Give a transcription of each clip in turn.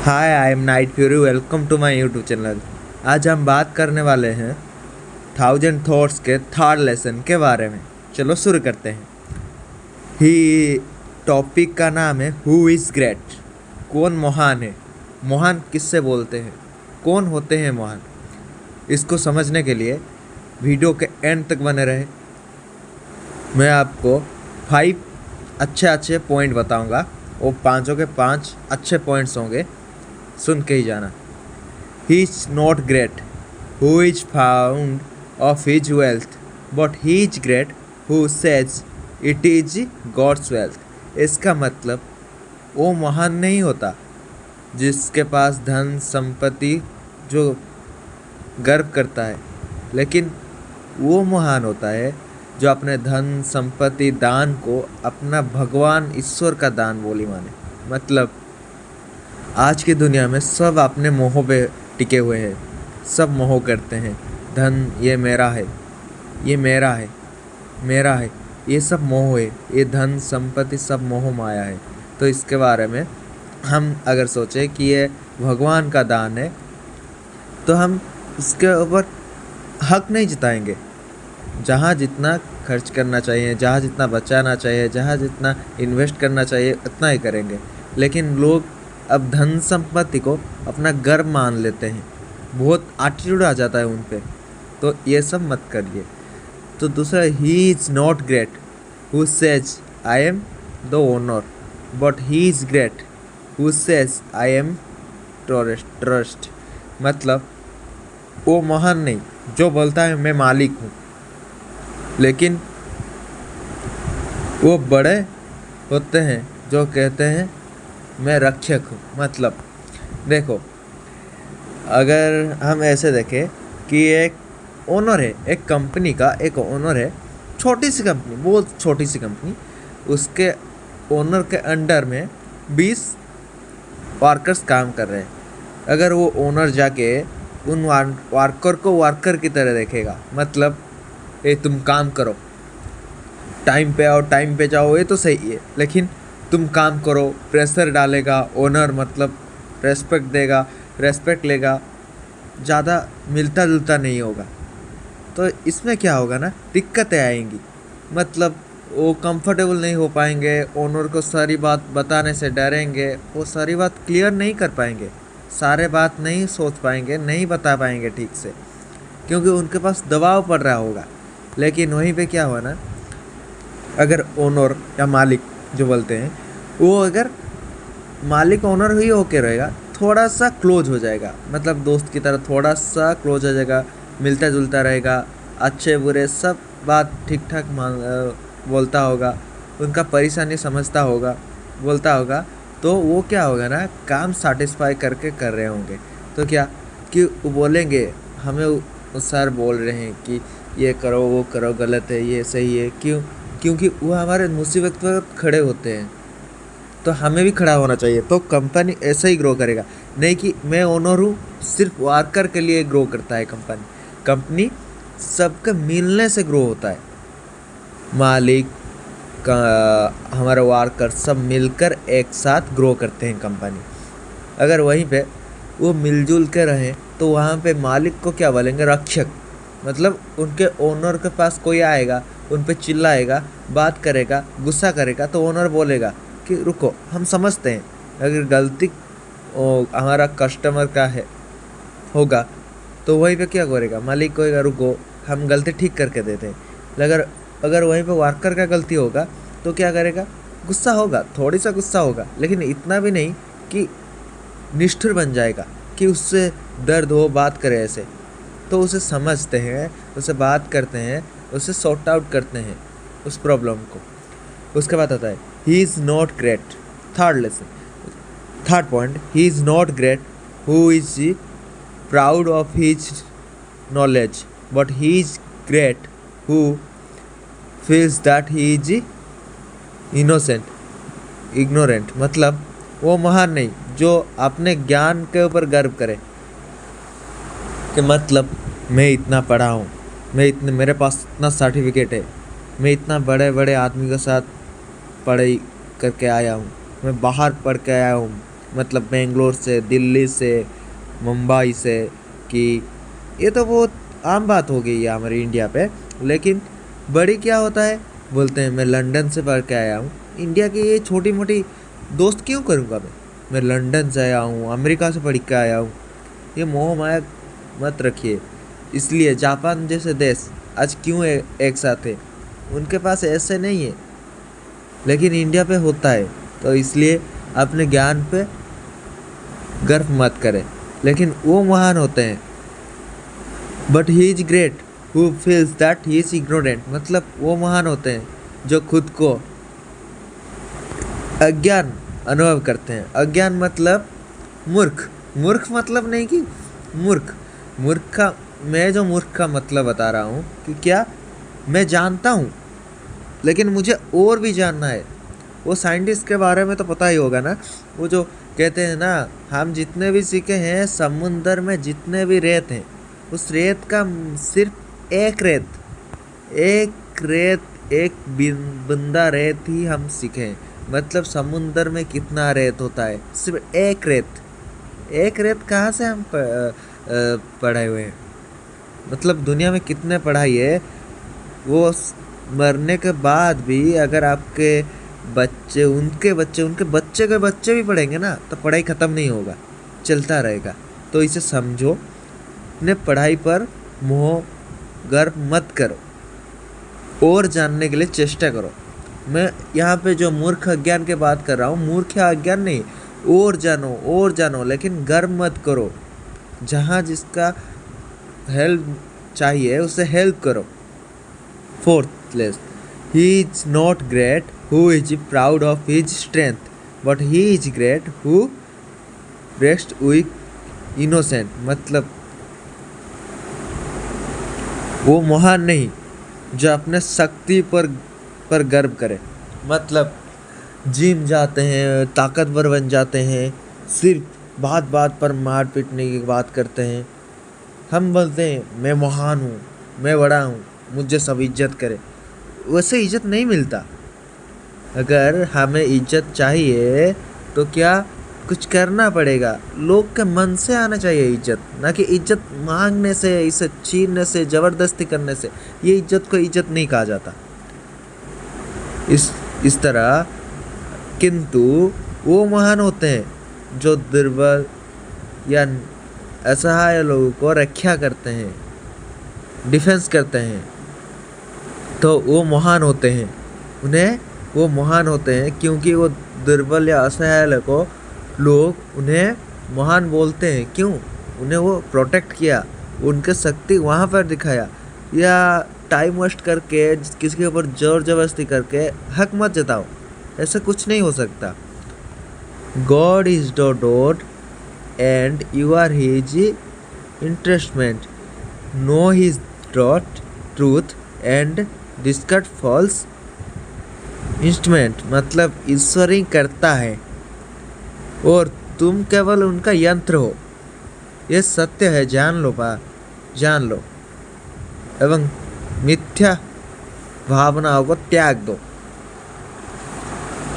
Hi, I am Night Fury. Welcome to my YouTube channel. आज हम बात करने वाले हैं 1000 थॉट्स के थर्ड लेसन के बारे में। चलो शुरू करते हैं। ही टॉपिक का नाम है हु इज़ ग्रेट। कौन महान है? महान किससे बोलते हैं? कौन होते हैं महान? इसको समझने के लिए वीडियो के एंड तक बने रहे। मैं आपको 5 अच्छे पॉइंट बताऊंगा। वो पाँचों के 5 अच्छे पॉइंट्स होंगे, सुन के ही जाना। He is not great who is found of his wealth, but he is great who says it is God's wealth. इसका मतलब वो महान नहीं होता जिसके पास धन संपत्ति जो गर्व करता है, लेकिन वो महान होता है जो अपने धन संपत्ति दान को अपना भगवान ईश्वर का दान बोली माने। मतलब आज की दुनिया में सब अपने मोह पे टिके हुए हैं, सब मोह करते हैं। धन ये मेरा है, ये मेरा है, मेरा है, ये सब मोह है। ये धन संपत्ति सब मोह माया है। तो इसके बारे में हम अगर सोचें कि ये भगवान का दान है, तो हम इसके ऊपर हक नहीं जताएंगे। जहाँ जितना खर्च करना चाहिए, जहाँ जितना बचाना चाहिए, जहाँ जितना इन्वेस्ट करना चाहिए, उतना ही करेंगे। लेकिन लोग अब धन संपत्ति को अपना गर्व मान लेते हैं, बहुत एटीट्यूड आ जाता है उन पे। तो ये सब मत करिए। तो दूसरा, he is not great who says I am the owner, but he is great who says I am trust. मतलब वो महान नहीं जो बोलता है मैं मालिक हूँ, लेकिन वो बड़े होते हैं जो कहते हैं मैं रक्षक हूँ। मतलब देखो, अगर हम ऐसे देखें कि एक ओनर है, एक कंपनी का एक ओनर है, छोटी सी कंपनी, बहुत छोटी सी कंपनी, उसके ओनर के अंडर में 20 वर्कर्स काम कर रहे हैं। अगर वो ओनर जाके उन वर्कर को वर्कर की तरह देखेगा, मतलब ये तुम काम करो, टाइम पे आओ, टाइम पे जाओ, ये तो सही है, लेकिन तुम काम करो, प्रेशर डालेगा ओनर, मतलब रेस्पेक्ट देगा, रेस्पेक्ट लेगा, ज़्यादा मिलता जुलता नहीं होगा। तो इसमें क्या होगा ना, दिक्कतें आएंगी। मतलब वो कंफर्टेबल नहीं हो पाएंगे, ओनर को सारी बात बताने से डरेंगे, वो सारी बात क्लियर नहीं कर पाएंगे, सारे बात नहीं सोच पाएंगे, नहीं बता पाएंगे ठीक से, क्योंकि उनके पास दबाव पड़ रहा होगा। लेकिन वहीं पे क्या हुआ ना, अगर ओनर या मालिक जो बोलते हैं, वो अगर मालिक ओनर ही होके रहेगा, थोड़ा सा क्लोज हो जाएगा, मतलब दोस्त की तरह थोड़ा सा क्लोज हो जाएगा, मिलता जुलता रहेगा, अच्छे बुरे सब बात ठीक ठाक बोलता होगा, उनका परेशानी समझता होगा, बोलता होगा। तो वो क्या होगा ना, काम सेटिस्फाई करके कर रहे होंगे। तो क्या कि वो बोलेंगे, हमें सर बोल रहे हैं कि ये करो वो करो, गलत है, ये सही है, क्योंकि वो हमारे मुसीबत पर खड़े होते हैं। तो हमें भी खड़ा होना चाहिए। तो कंपनी ऐसा ही ग्रो करेगा, नहीं कि मैं ओनर हूँ, सिर्फ वर्कर के लिए ग्रो करता है कंपनी सबके मिलने से ग्रो होता है। मालिक का, हमारे वर्कर सब मिलकर एक साथ ग्रो करते हैं कंपनी। अगर वहीं पे वो मिलजुल के रहें, तो वहाँ पे मालिक को क्या बोलेंगे, रक्षक। मतलब उनके ओनर के पास कोई आएगा, उन पे चिल्लाएगा, बात करेगा, गुस्सा करेगा, तो ओनर बोलेगा कि रुको, हम समझते हैं अगर गलती हमारा कस्टमर का है होगा, तो वहीं पे क्या करेगा, मालिक कहेगा रुको, हम गलती ठीक करके देते हैं। अगर वहीं पे वर्कर का गलती होगा, तो क्या करेगा, गुस्सा होगा, थोड़ी सा गुस्सा होगा, लेकिन इतना भी नहीं कि निष्ठुर बन जाएगा कि उससे दर्द हो, बात करे ऐसे। तो उसे समझते हैं, उससे बात करते हैं, उसे सॉर्ट आउट करते हैं उस प्रॉब्लम को। उसके बाद आता है he is not great. Third lesson, third point, he is not great who is proud of his knowledge, but he is great who feels that he is ignorant. मतलब वो महान नहीं जो अपने ज्ञान के ऊपर गर्व करे, कि मतलब मैं इतना पढ़ा हूँ, मेरे पास इतना सर्टिफिकेट है, मैं इतना बड़े बड़े आदमी के साथ पढ़ाई करके आया हूँ, मैं बाहर पढ़ के आया हूँ, मतलब बेंगलोर से, दिल्ली से, मुंबई से, कि ये तो बहुत आम बात हो गई है हमारे इंडिया पे। लेकिन बड़ी क्या होता है, बोलते हैं मैं लंदन से पढ़ के आया हूँ। इंडिया की ये छोटी मोटी दोस्त क्यों करूँगा मैं लंदन से आया हूँ, अमेरिका से पढ़ के आया हूँ। ये मोह माया मत रखिए। इसलिए जापान जैसे देश आज क्यों एक साथ है, उनके पास ऐसे नहीं है, लेकिन इंडिया पे होता है। तो इसलिए अपने ज्ञान पे गर्व मत करें। लेकिन वो महान होते हैं, but he is great who feels that he is ignorant. मतलब वो महान होते हैं जो खुद को अज्ञान अनुभव करते हैं। अज्ञान मतलब मूर्ख। मूर्ख मतलब नहीं कि मूर्ख का, मैं जो मूर्ख का मतलब बता रहा हूँ कि क्या मैं जानता हूँ लेकिन मुझे और भी जानना है। वो साइंटिस्ट के बारे में तो पता ही होगा ना, वो जो कहते हैं ना, हम जितने भी सीखे हैं समुंदर में जितने भी रेत हैं, उस रेत का सिर्फ एक बूंदा रेत ही हम सीखे हैं। मतलब समुंदर में कितना रेत होता है, सिर्फ एक रेत कहाँ से हम पढ़े हुए हैं। मतलब दुनिया में कितने पढ़ाई है, वो मरने के बाद भी अगर आपके बच्चे उनके बच्चे के बच्चे भी पढ़ेंगे ना, तो पढ़ाई ख़त्म नहीं होगा, चलता रहेगा। तो इसे समझो, अपने पढ़ाई पर मोह गर्व मत करो और जानने के लिए चेष्टा करो। मैं यहाँ पे जो मूर्ख अज्ञान की बात कर रहा हूँ, मूर्ख या अज्ञान नहीं, और जानो, लेकिन गर्व मत करो। जहाँ जिसका हेल्प चाहिए उसे हेल्प करो। Fourth less, he is not great who is proud of his strength, but he is great who rest with innocent. मतलब वो महान नहीं जो अपने शक्ति पर गर्व करे। मतलब जिम जाते हैं, ताकतवर बन जाते हैं, सिर्फ बात पर मार पीटने की बात करते हैं। हम बोलते हैं मैं महान हूँ, मैं बड़ा हूँ, मुझे सब इज्जत करे। वैसे इज्जत नहीं मिलता। अगर हमें इज्जत चाहिए तो क्या कुछ करना पड़ेगा। लोग के मन से आना चाहिए इज्जत, ना कि इज्जत मांगने से, इसे छीनने से, ज़बरदस्ती करने से। ये इज्जत को इज्जत नहीं कहा जाता इस तरह। किंतु वो महान होते हैं जो दुर्बल या असहाय लोगों को रक्षा करते हैं, डिफेंस करते हैं। तो वो महान होते हैं, वो महान होते हैं क्योंकि वो दुर्बल या असहाय लोग उन्हें महान बोलते हैं। क्यों? उन्हें वो प्रोटेक्ट किया, उनके शक्ति वहाँ पर दिखाया। या टाइम वेस्ट करके किसी के ऊपर जोर जबरदस्ती करके हक मत जताओ, ऐसा कुछ नहीं हो सकता। God is the dot and you are his instrument, no his dot truth and discard false instrument. मतलब ईश्वर ही करता है और तुम केवल उनका यंत्र हो। ये सत्य है, जान लो एवं मिथ्या भावनाओं को त्याग दो।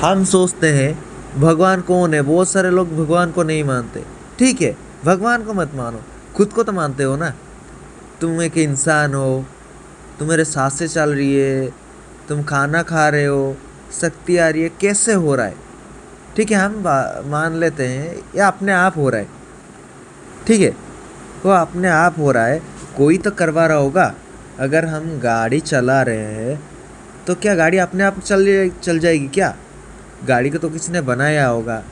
हम सोचते हैं भगवान कौन है, बहुत सारे लोग भगवान को नहीं मानते। ठीक है, भगवान को मत मानो, खुद को तो मानते हो ना। तुम एक इंसान हो, तुम्हारे सांसें चल रही है, तुम खाना खा रहे हो, शक्ति आ रही है, कैसे हो रहा है? ठीक है, हम मान लेते हैं या अपने आप हो रहा है। ठीक है, वो अपने आप हो रहा है, कोई तो करवा रहा होगा। अगर हम गाड़ी चला रहे हैं तो क्या गाड़ी अपने आप चल जाएगी क्या? गाड़ी को तो किसी ने बनाया होगा,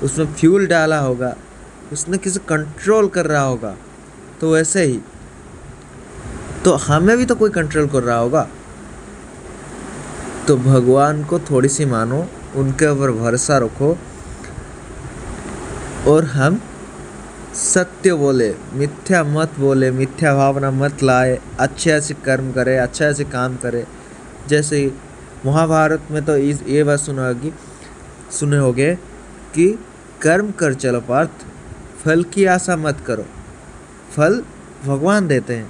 उसमें फ्यूल डाला होगा, उसने किसी कंट्रोल कर रहा होगा। तो वैसे ही तो हमें भी तो कोई कंट्रोल कर रहा होगा। तो भगवान को थोड़ी सी मानो, उनके ऊपर भरोसा रखो और हम सत्य बोले, मिथ्या मत बोले, मिथ्या भावना मत लाए, अच्छे कर्म करे, अच्छे काम करे। जैसे महाभारत में तो ये बात सुने होगे कि कर्म कर चलो पार्थ, फल की आशा मत करो, फल भगवान देते हैं।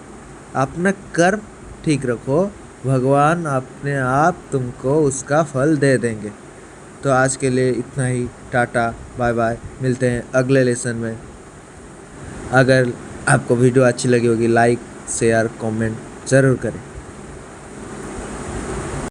अपना कर्म ठीक रखो, भगवान अपने आप तुमको उसका फल दे देंगे। तो आज के लिए इतना ही। टाटा बाय बाय, मिलते हैं अगले लेसन में। अगर आपको वीडियो अच्छी लगी होगी लाइक शेयर कमेंट ज़रूर करें।